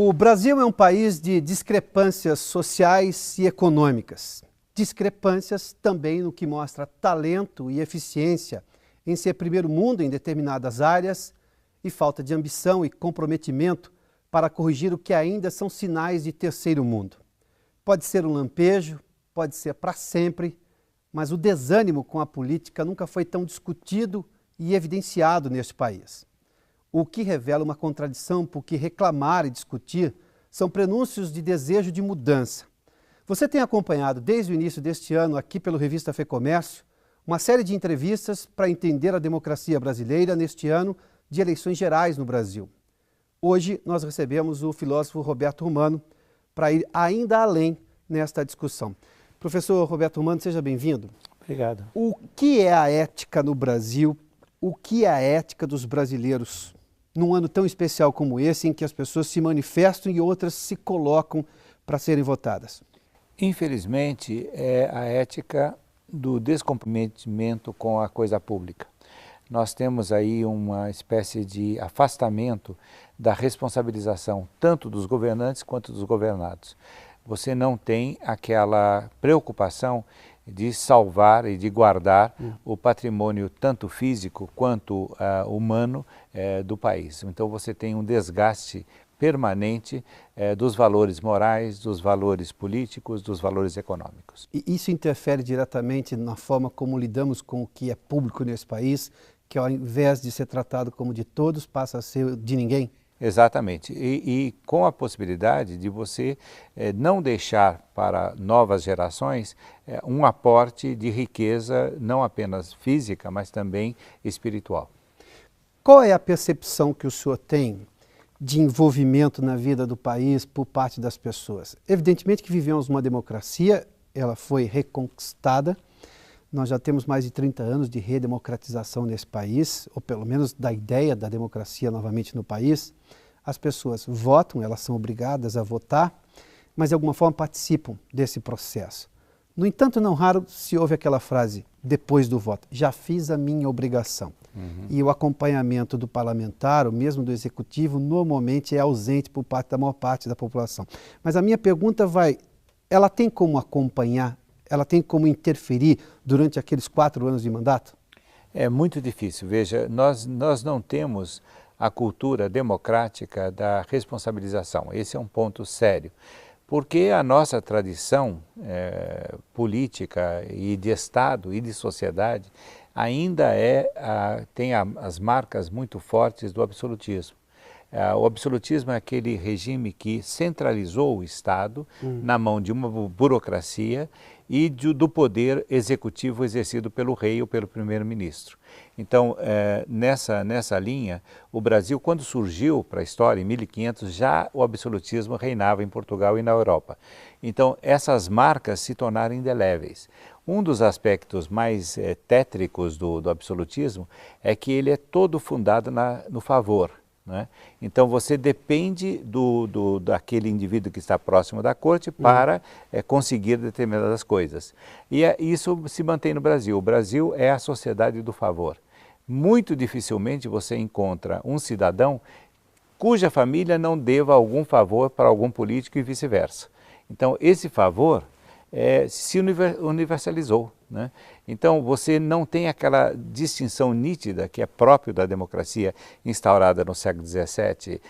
O Brasil é um país de discrepâncias sociais e econômicas. Discrepâncias também no que mostra talento e eficiência em ser primeiro mundo em determinadas áreas e falta de ambição e comprometimento para corrigir o que ainda são sinais de terceiro mundo. Pode ser um lampejo, pode ser para sempre, mas o desânimo com a política nunca foi tão discutido e evidenciado neste país. O que revela uma contradição, porque reclamar e discutir são prenúncios de desejo de mudança. Você tem acompanhado desde o início deste ano, aqui pelo Revista FEComércio, uma série de entrevistas para entender a democracia brasileira neste ano de eleições gerais no Brasil. Hoje nós recebemos o filósofo Roberto Rumano para ir ainda além nesta discussão. Professor Roberto Rumano, seja bem-vindo. Obrigado. O que é a ética no Brasil? O que é a ética dos brasileiros num ano tão especial como esse, em que as pessoas se manifestam e outras se colocam para serem votadas? Infelizmente, é a ética do descomprometimento com a coisa pública. Nós temos aí uma espécie de afastamento da responsabilização tanto dos governantes quanto dos governados. Você não tem aquela preocupação de salvar e de guardar o patrimônio tanto físico quanto humano do país. Então você tem um desgaste permanente dos valores morais, dos valores políticos, dos valores econômicos. E isso interfere diretamente na forma como lidamos com o que é público nesse país, que ao invés de ser tratado como de todos, passa a ser de ninguém? Exatamente, e com a possibilidade de você não deixar para novas gerações um aporte de riqueza, não apenas física, mas também espiritual. Qual é a percepção que o senhor tem de envolvimento na vida do país por parte das pessoas? Evidentemente que vivemos uma democracia, ela foi reconquistada, nós já temos mais de 30 anos de redemocratização nesse país, ou pelo menos da ideia da democracia novamente no país. As pessoas votam, elas são obrigadas a votar, mas de alguma forma participam desse processo. No entanto, não raro se ouve aquela frase, depois do voto, já fiz a minha obrigação. E o acompanhamento do parlamentar, ou mesmo do executivo, normalmente é ausente por parte da maior parte da população. Mas a minha pergunta ela tem como acompanhar? Ela tem como interferir durante aqueles 4 anos de mandato? É muito difícil. Veja, nós não temos a cultura democrática da responsabilização. Esse é um ponto sério. Porque a nossa tradição política e de Estado e de sociedade ainda tem as marcas muito fortes do absolutismo. O absolutismo é aquele regime que centralizou o Estado na mão de uma burocracia e do poder executivo exercido pelo rei ou pelo primeiro-ministro. Então, nessa linha, o Brasil, quando surgiu para a história, em 1500, já o absolutismo reinava em Portugal e na Europa. Então, essas marcas se tornaram indeléveis. Um dos aspectos mais tétricos do absolutismo é que ele é todo fundado no favor. Né? Então você depende daquele indivíduo que está próximo da corte para conseguir determinadas coisas. E isso se mantém no Brasil. O Brasil é a sociedade do favor. Muito dificilmente você encontra um cidadão cuja família não deva algum favor para algum político e vice-versa. Então esse favor se universalizou. Né? Então você não tem aquela distinção nítida que é próprio da democracia instaurada no século XVII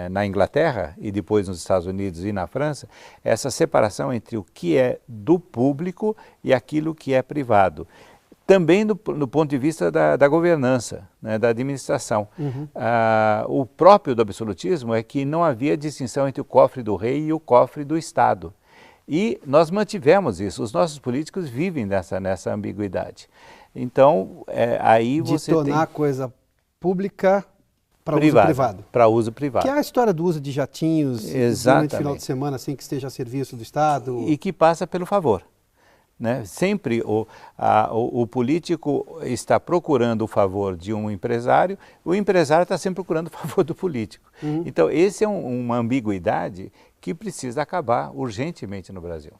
na Inglaterra e depois nos Estados Unidos e na França, essa separação entre o que é do público e aquilo que é privado. Também do ponto de vista da governança, né, da administração. O próprio do absolutismo é que não havia distinção entre o cofre do rei e o cofre do Estado. E nós mantivemos isso, os nossos políticos vivem nessa ambiguidade. Então, aí você tem... De tornar a coisa pública para uso privado. Para uso privado. Que é a história do uso de jatinhos durante o final de semana, assim, que esteja a serviço do Estado. E que passa pelo favor. Né? Sempre o político está procurando o favor de um empresário, o empresário está sempre procurando o favor do político. Então, esse é uma ambiguidade que precisa acabar urgentemente no Brasil.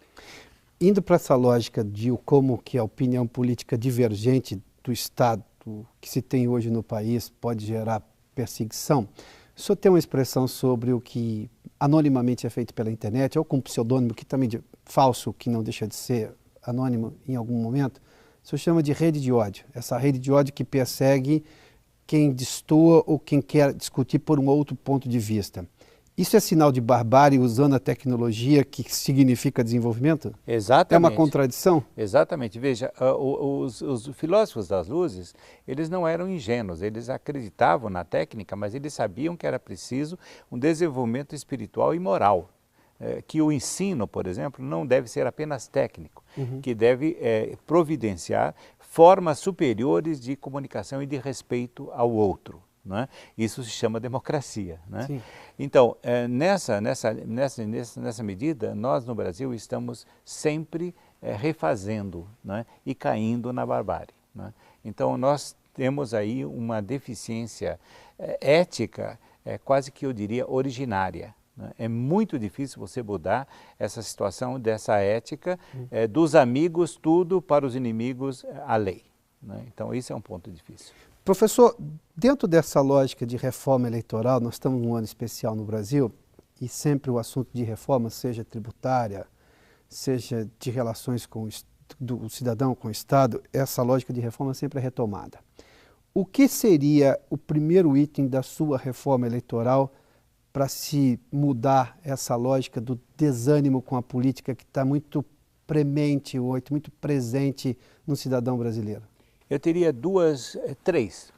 Indo para essa lógica de como que a opinião política divergente do Estado que se tem hoje no país pode gerar perseguição, o senhor tem uma expressão sobre o que anonimamente é feito pela internet, ou com pseudônimo, que também é falso, que não deixa de ser anônimo em algum momento, isso chama de rede de ódio. Essa rede de ódio que persegue quem destoa ou quem quer discutir por um outro ponto de vista. Isso é sinal de barbárie usando a tecnologia que significa desenvolvimento? Exatamente. É uma contradição? Exatamente. Veja, os filósofos das luzes, eles não eram ingênuos, eles acreditavam na técnica, mas eles sabiam que era preciso um desenvolvimento espiritual e moral. Que o ensino, por exemplo, não deve ser apenas técnico, que deve providenciar formas superiores de comunicação e de respeito ao outro. Não é? Isso se chama democracia. Não é? Então, nessa medida, nós no Brasil estamos sempre refazendo, não é? E caindo na barbárie. Não é? Então, nós temos aí uma deficiência ética, quase que eu diria originária. É muito difícil você mudar essa situação dessa ética, dos amigos tudo, para os inimigos a lei. Né? Então, isso é um ponto difícil. Professor, dentro dessa lógica de reforma eleitoral, nós estamos num ano especial no Brasil e sempre o assunto de reforma, seja tributária, seja de relações do cidadão com o Estado, essa lógica de reforma sempre é retomada. O que seria o primeiro item da sua reforma eleitoral para se mudar essa lógica do desânimo com a política que está muito premente hoje, muito presente no cidadão brasileiro? Eu teria três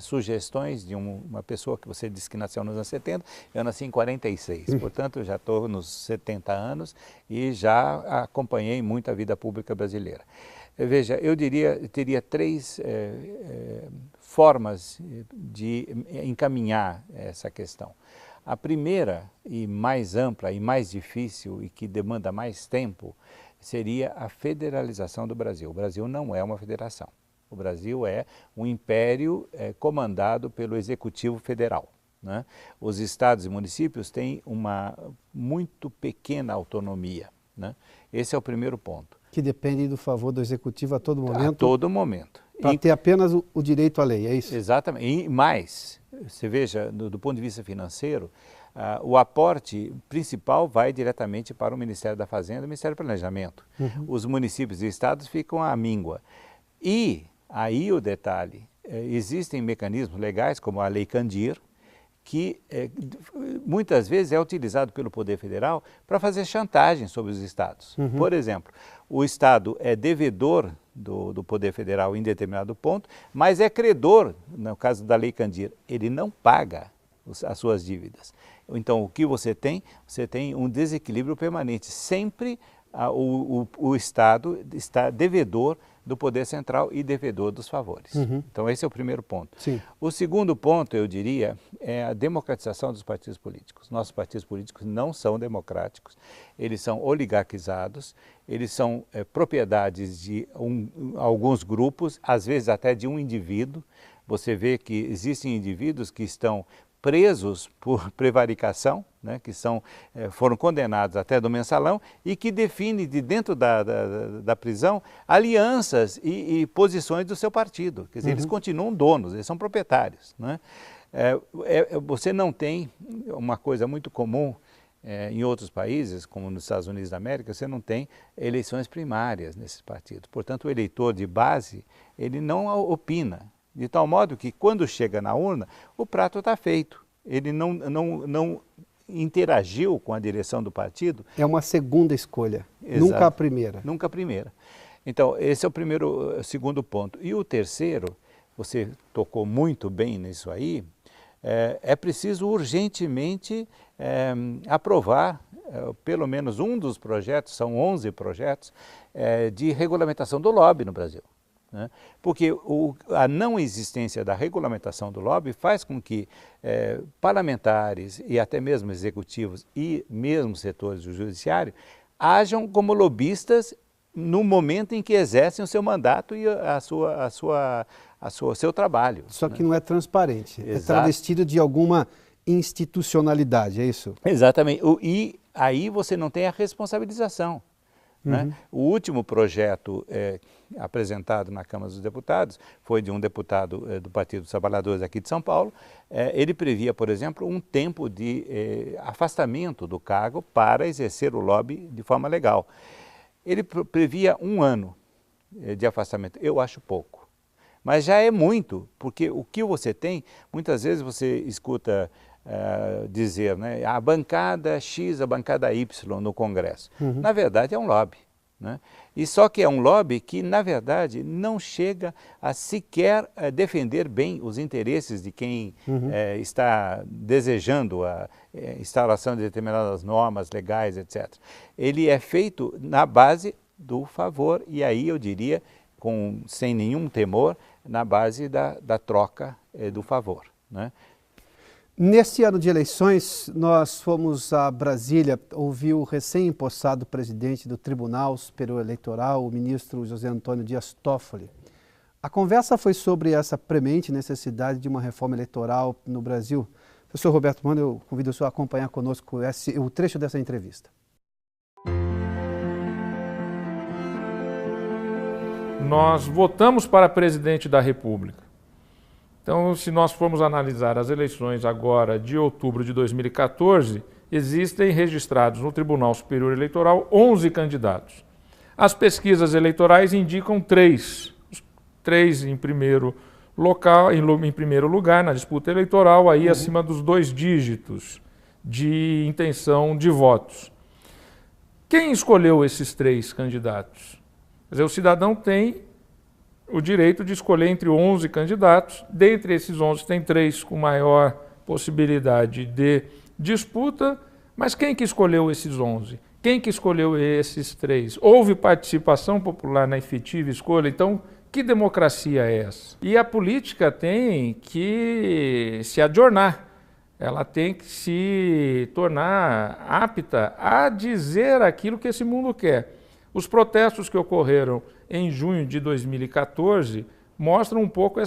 sugestões de uma pessoa que você disse que nasceu nos anos 70, eu nasci em 46, portanto eu já estou nos 70 anos e já acompanhei muito a vida pública brasileira. Veja, eu teria três formas de encaminhar essa questão. A primeira e mais ampla e mais difícil e que demanda mais tempo seria a federalização do Brasil. O Brasil não é uma federação. O Brasil é um império comandado pelo Executivo Federal. Né? Os estados e municípios têm uma muito pequena autonomia. Né? Esse é o primeiro ponto. Que depende do favor do Executivo a todo momento? A todo momento. Para ter apenas o direito à lei, é isso? Exatamente. E mais, você veja, do ponto de vista financeiro, o aporte principal vai diretamente para o Ministério da Fazenda e o Ministério do Planejamento. Os municípios e estados ficam à míngua. E aí o detalhe, existem mecanismos legais, como a Lei Candir, que muitas vezes é utilizado pelo Poder Federal para fazer chantagem sobre os estados. Por exemplo, o estado é devedor do Poder Federal em determinado ponto, mas é credor, no caso da Lei Candir, ele não paga as suas dívidas. Então, o que você tem? Você tem um desequilíbrio permanente. Sempre o Estado está devedor do poder central e devedor dos favores. Então, esse é o primeiro ponto. Sim. O segundo ponto, eu diria, é a democratização dos partidos políticos. Nossos partidos políticos não são democráticos, eles são oligarquizados, eles são propriedades de alguns grupos, às vezes até de um indivíduo. Você vê que existem indivíduos que estão presos por prevaricação, né, que foram condenados até do mensalão e que definem de dentro da prisão alianças e posições do seu partido. Quer dizer, eles continuam donos, eles são proprietários. Né? Você não tem uma coisa muito comum em outros países, como nos Estados Unidos da América, você não tem eleições primárias nesses partidos. Portanto, o eleitor de base, ele não opina. De tal modo que, quando chega na urna, o prato está feito. Ele não interagiu com a direção do partido. É uma segunda escolha, Exato. Nunca a primeira. Nunca a primeira. Então, esse é o segundo ponto. E o terceiro, você tocou muito bem nisso aí, é preciso urgentemente aprovar pelo menos um dos projetos, são 11 projetos, de regulamentação do lobby no Brasil. Né? Porque a não existência da regulamentação do lobby faz com que parlamentares e até mesmo executivos e mesmo setores do judiciário ajam como lobistas no momento em que exercem o seu mandato e o seu trabalho. Só que não é transparente, Exato. É travestido de alguma institucionalidade, é isso? Exatamente. E aí você não tem a responsabilização. né? O último projeto apresentado na Câmara dos Deputados foi de um deputado do Partido dos Trabalhadores aqui de São Paulo. Ele previa, por exemplo, um tempo de afastamento do cargo para exercer o lobby de forma legal. Ele previa 1 ano de afastamento. Eu acho pouco. Mas já é muito, porque o que você tem, muitas vezes você escuta dizer, né, a bancada X, a bancada Y no Congresso. Na verdade é um lobby, né? E só que é um lobby que, na verdade, não chega a sequer defender bem os interesses de quem está desejando a instalação de determinadas normas legais, etc. Ele é feito na base do favor, e aí eu diria, sem nenhum temor, na base da troca do favor, né? Neste ano de eleições, nós fomos a Brasília ouvir o recém-empossado presidente do Tribunal Superior Eleitoral, o ministro José Antônio Dias Toffoli. A conversa foi sobre essa premente necessidade de uma reforma eleitoral no Brasil. Professor Roberto Mano, eu convido o senhor a acompanhar conosco o trecho dessa entrevista. Nós votamos para presidente da República. Então, se nós formos analisar as eleições agora de outubro de 2014, existem registrados no Tribunal Superior Eleitoral 11 candidatos. As pesquisas eleitorais indicam 3 em primeiro lugar na disputa eleitoral, aí acima dos 2 dígitos de intenção de votos. Quem escolheu esses 3 candidatos? Quer dizer, o cidadão tem o direito de escolher entre 11 candidatos. Dentre esses 11, tem 3 com maior possibilidade de disputa. Mas quem que escolheu esses 11? Quem que escolheu esses 3? Houve participação popular na efetiva escolha? Então, que democracia é essa? E a política tem que se adornar. Ela tem que se tornar apta a dizer aquilo que esse mundo quer. Os protestos que ocorreram em junho de 2014 mostram um pouco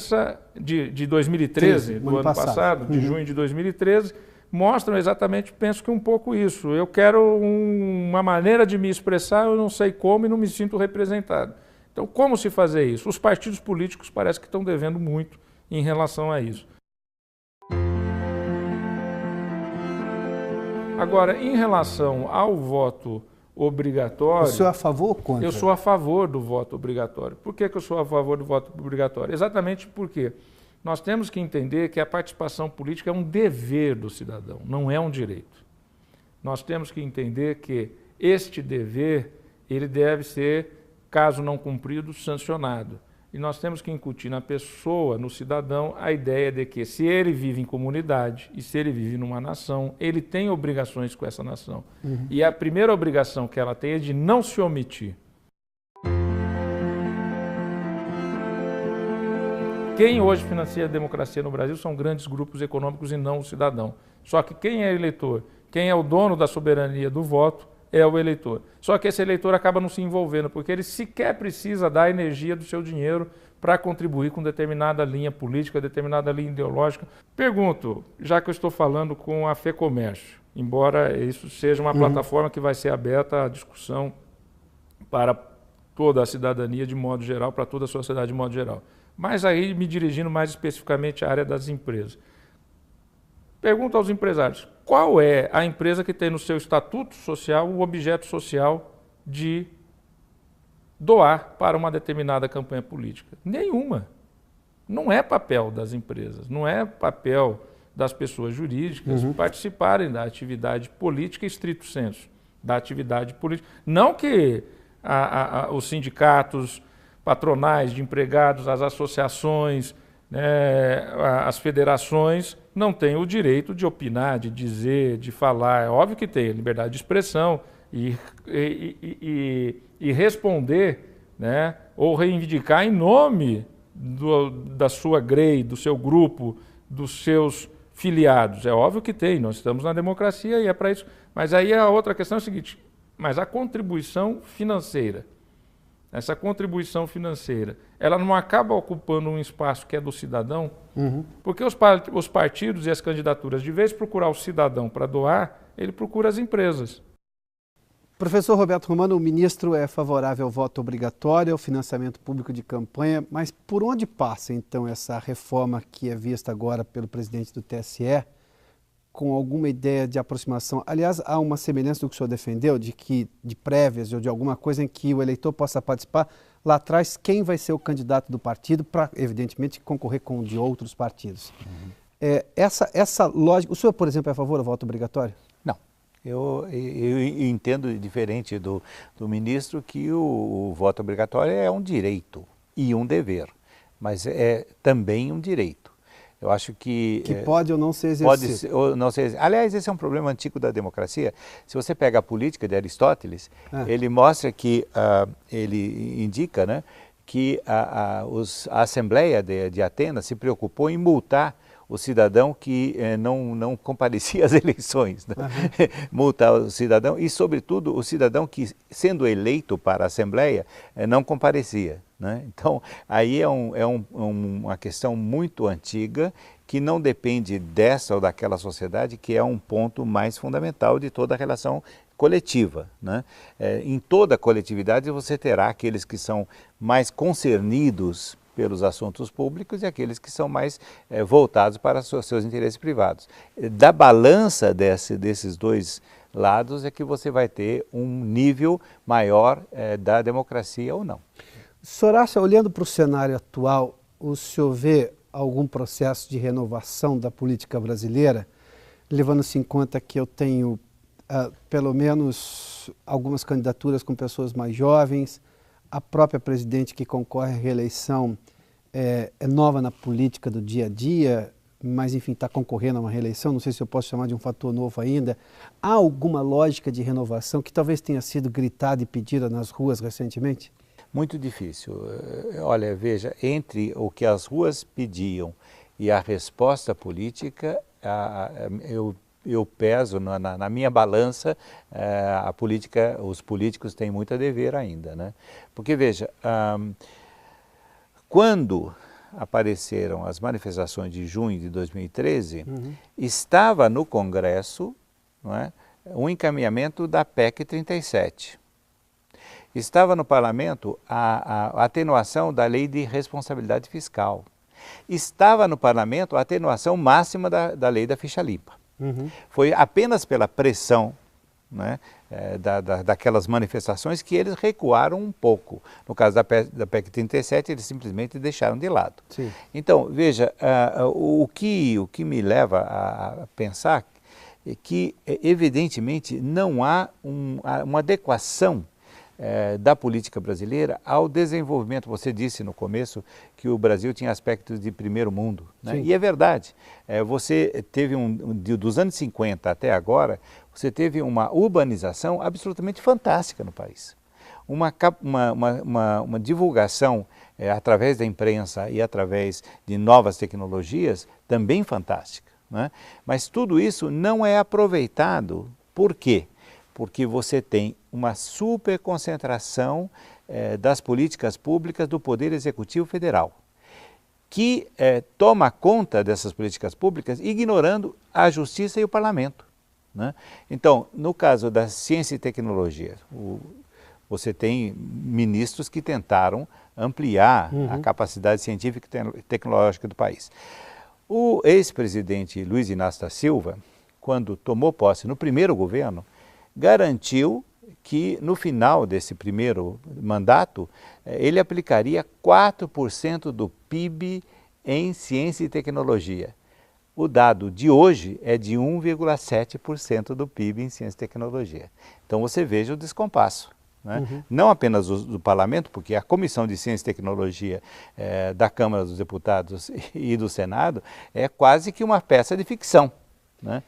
de 2013, do ano passado, de junho de 2013, mostram exatamente, penso que um pouco isso. Eu quero uma maneira de me expressar, eu não sei como e não me sinto representado. Então, como se fazer isso? Os partidos políticos parece que estão devendo muito em relação a isso. Agora, em relação ao voto obrigatório... O senhor é a favor ou contra? Eu sou a favor do voto obrigatório. Por que eu sou a favor do voto obrigatório? Exatamente porque nós temos que entender que a participação política é um dever do cidadão, não é um direito. Nós temos que entender que este dever, ele deve ser, caso não cumprido, sancionado. E nós temos que incutir na pessoa, no cidadão, a ideia de que se ele vive em comunidade e se ele vive numa nação, ele tem obrigações com essa nação. E a primeira obrigação que ela tem é de não se omitir. Quem hoje financia a democracia no Brasil são grandes grupos econômicos e não o cidadão. Só que quem é eleitor, quem é o dono da soberania do voto, é o eleitor. Só que esse eleitor acaba não se envolvendo, porque ele sequer precisa dar energia do seu dinheiro para contribuir com determinada linha política, determinada linha ideológica. Pergunto, já que eu estou falando com a FEComércio, embora isso seja uma plataforma que vai ser aberta à discussão para toda a cidadania de modo geral, para toda a sociedade de modo geral. Mas aí me dirigindo mais especificamente à área das empresas. Pergunto aos empresários, qual é a empresa que tem no seu estatuto social o objeto social de doar para uma determinada campanha política? Nenhuma. Não é papel das empresas, não é papel das pessoas jurídicas participarem da atividade política estrito sensu, da atividade política. Não que os sindicatos patronais de empregados, as associações, as federações não têm o direito de opinar, de dizer, de falar. É óbvio que tem liberdade de expressão e responder, né, ou reivindicar em nome da sua grey, do seu grupo, dos seus filiados. É óbvio que tem, nós estamos na democracia e é para isso. Mas aí a outra questão é a seguinte, mas a contribuição financeira, essa contribuição financeira, ela não acaba ocupando um espaço que é do cidadão? Porque os partidos e as candidaturas, de vez de procurar o cidadão para doar, ele procura as empresas. Professor Roberto Romano, o ministro é favorável ao voto obrigatório, ao financiamento público de campanha, mas por onde passa então essa reforma que é vista agora pelo presidente do TSE, com alguma ideia de aproximação? Aliás, há uma semelhança do que o senhor defendeu, de prévias ou de alguma coisa em que o eleitor possa participar lá atrás, quem vai ser o candidato do partido para, evidentemente, concorrer com o de outros partidos. Essa lógica, o senhor, por exemplo, é a favor do voto obrigatório? Não. Eu entendo diferente do ministro que o voto obrigatório é um direito e um dever, mas é também um direito. Eu acho que pode ou não ser exercido. Pode ou não ser. Aliás, esse é um problema antigo da democracia. Se você pega a política de Aristóteles, ele mostra que, ele indica, né, que a Assembleia de Atenas se preocupou em multar o cidadão que não comparecia às eleições, né? Multar o cidadão e, sobretudo, o cidadão que, sendo eleito para a Assembleia, não comparecia, né? Então, aí é uma questão muito antiga que não depende dessa ou daquela sociedade, que é um ponto mais fundamental de toda a relação coletiva, né? Em toda coletividade você terá aqueles que são mais concernidos pelos assuntos públicos e aqueles que são mais voltados para seus interesses privados. Da balança desses dois lados é que você vai ter um nível maior da democracia ou não. Soracha, olhando para o cenário atual, o senhor vê algum processo de renovação da política brasileira, levando-se em conta que eu tenho pelo menos algumas candidaturas com pessoas mais jovens, a própria presidente que concorre à reeleição é nova na política do dia a dia, mas enfim está concorrendo a uma reeleição, não sei se eu posso chamar de um fator novo ainda. Há alguma lógica de renovação que talvez tenha sido gritada e pedida nas ruas recentemente? Muito difícil. Olha, veja, entre o que as ruas pediam e a resposta política, eu peso na minha balança, os políticos têm muito a dever ainda, né? Porque veja, quando apareceram as manifestações de junho de 2013, estava no Congresso, não é, um encaminhamento da PEC 37. Estava no Parlamento a atenuação da lei de responsabilidade fiscal. Estava no Parlamento a atenuação máxima da lei da ficha limpa. Foi apenas pela pressão, né, daquelas manifestações que eles recuaram um pouco. No caso da PEC 37, eles simplesmente deixaram de lado. Sim. Então, veja, o que me leva a pensar é que, evidentemente, não há uma adequação da política brasileira ao desenvolvimento. Você disse no começo que o Brasil tinha aspectos de primeiro mundo, né? E é verdade. Você teve dos anos 50 até agora, você teve uma urbanização absolutamente fantástica no país. Uma divulgação através da imprensa e através de novas tecnologias também fantástica, né? Mas tudo isso não é aproveitado. Por quê? Porque você tem uma superconcentração das políticas públicas do Poder Executivo Federal, que toma conta dessas políticas públicas ignorando a Justiça e o Parlamento, né? Então, no caso da ciência e tecnologia, você tem ministros que tentaram ampliar a capacidade científica e tecnológica do país. O ex-presidente Luiz Inácio da Silva, quando tomou posse no primeiro governo, garantiu que no final desse primeiro mandato, ele aplicaria 4% do PIB em ciência e tecnologia. O dado de hoje é de 1,7% do PIB em ciência e tecnologia. Então você veja o descompasso, né? Não apenas do Parlamento, porque a Comissão de Ciência e Tecnologia da Câmara dos Deputados e do Senado é quase que uma peça de ficção, né?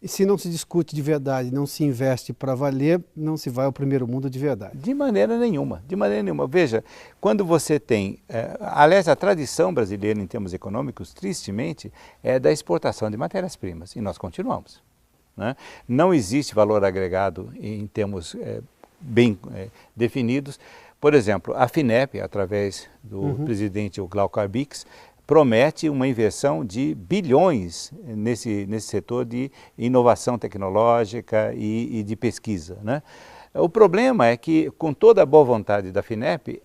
E se não se discute de verdade, não se investe para valer, não se vai ao primeiro mundo de verdade. De maneira nenhuma, de maneira nenhuma. Veja, quando você tem, aliás, a tradição brasileira em termos econômicos, tristemente, é da exportação de matérias-primas, e nós continuamos, né? Não existe valor agregado em termos bem definidos. Por exemplo, a FINEP, através do presidente Glauco Arbix, promete uma inversão de bilhões nesse setor de inovação tecnológica e de pesquisa, né? O problema é que, com toda a boa vontade da FINEP,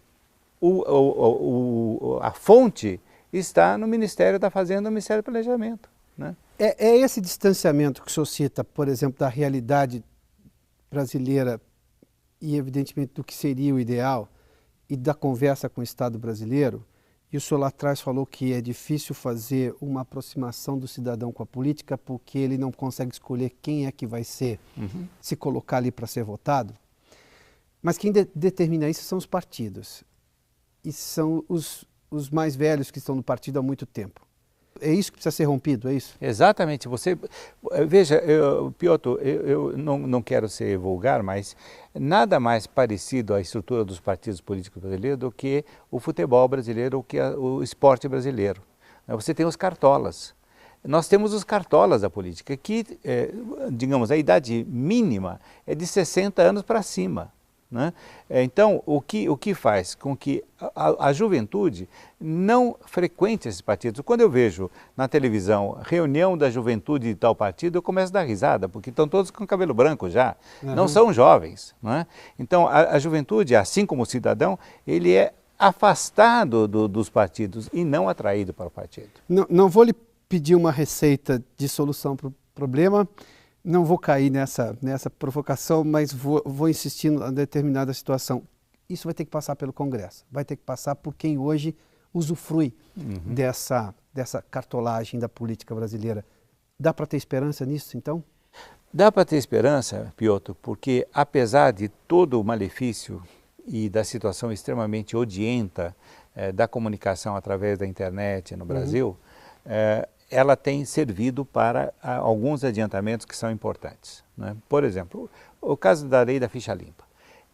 a fonte está no Ministério da Fazenda, no Ministério do Planejamento, né? É esse distanciamento que o senhor cita, por exemplo, da realidade brasileira e, evidentemente, do que seria o ideal e da conversa com o Estado brasileiro, e o senhor lá atrás falou que é difícil fazer uma aproximação do cidadão com a política porque ele não consegue escolher quem é que vai ser, se colocar ali para ser votado. Mas quem determina isso são os partidos. E são os mais velhos que estão no partido há muito tempo. É isso que precisa ser rompido, é isso? Exatamente. Veja, Piotr, eu não quero ser vulgar, mas nada mais parecido à estrutura dos partidos políticos brasileiros do que o futebol brasileiro, ou que o esporte brasileiro. Você tem os cartolas. Nós temos os cartolas da política, que, digamos, a idade mínima é de 60 anos para cima, né? Então, o que faz com que a juventude não frequente esses partidos? Quando eu vejo na televisão reunião da juventude de tal partido, eu começo a dar risada, porque estão todos com cabelo branco já, não são jovens, né? Então, a juventude, assim como o cidadão, ele é afastado dos partidos e não atraído para o partido. Não vou lhe pedir uma receita de solução para o problema. Não vou cair nessa provocação, mas vou insistir em determinada situação. Isso vai ter que passar pelo Congresso, vai ter que passar por quem hoje usufrui dessa cartolagem da política brasileira. Dá para ter esperança nisso, então? Dá para ter esperança, Piotr, porque apesar de todo o malefício e da situação extremamente odienta da comunicação através da internet no Brasil, ela tem servido para alguns adiantamentos que são importantes, né? Por exemplo, o caso da lei da ficha limpa.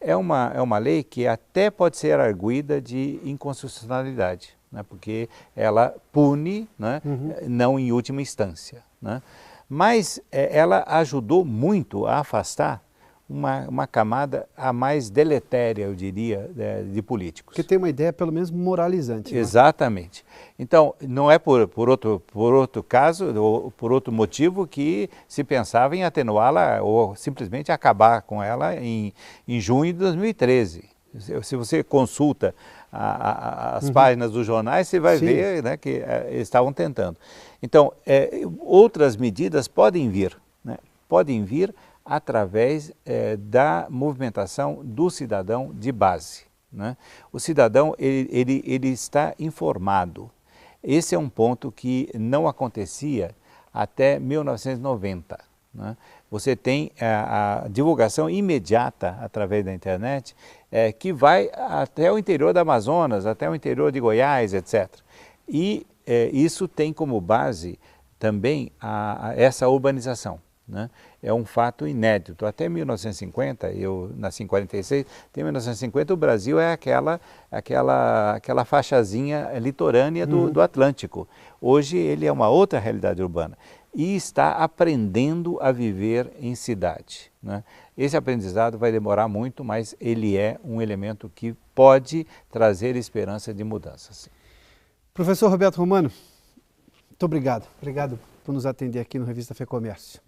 É uma lei que até pode ser arguida de inconstitucionalidade, né? Porque ela pune, né? Não em última instância, né? Mas ela ajudou muito a afastar uma camada a mais deletéria, eu diria, de políticos. Porque tem uma ideia, pelo menos, moralizante. Exatamente. Então, não é por outro caso, ou por outro motivo, que se pensava em atenuá-la ou simplesmente acabar com ela em junho de 2013. Se você consulta as páginas dos jornais, você vai ver, né, que eles estavam tentando. Então, outras medidas podem vir, né? Podem vir através da movimentação do cidadão de base, né? O cidadão, ele está informado. Esse é um ponto que não acontecia até 1990, né? Você tem a divulgação imediata através da internet, que vai até o interior do Amazonas, até o interior de Goiás, etc. E isso tem como base também essa urbanização, né? É um fato inédito. Até 1950, eu nasci em 46, até 1950 o Brasil é aquela faixazinha litorânea do Atlântico. Hoje ele é uma outra realidade urbana e está aprendendo a viver em cidade, né? Esse aprendizado vai demorar muito, mas ele é um elemento que pode trazer esperança de mudanças. Professor Roberto Romano, muito obrigado. Obrigado por nos atender aqui no Revista FEComércio.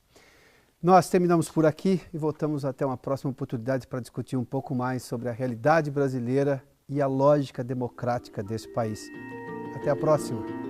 Nós terminamos por aqui e voltamos até uma próxima oportunidade para discutir um pouco mais sobre a realidade brasileira e a lógica democrática desse país. Até a próxima!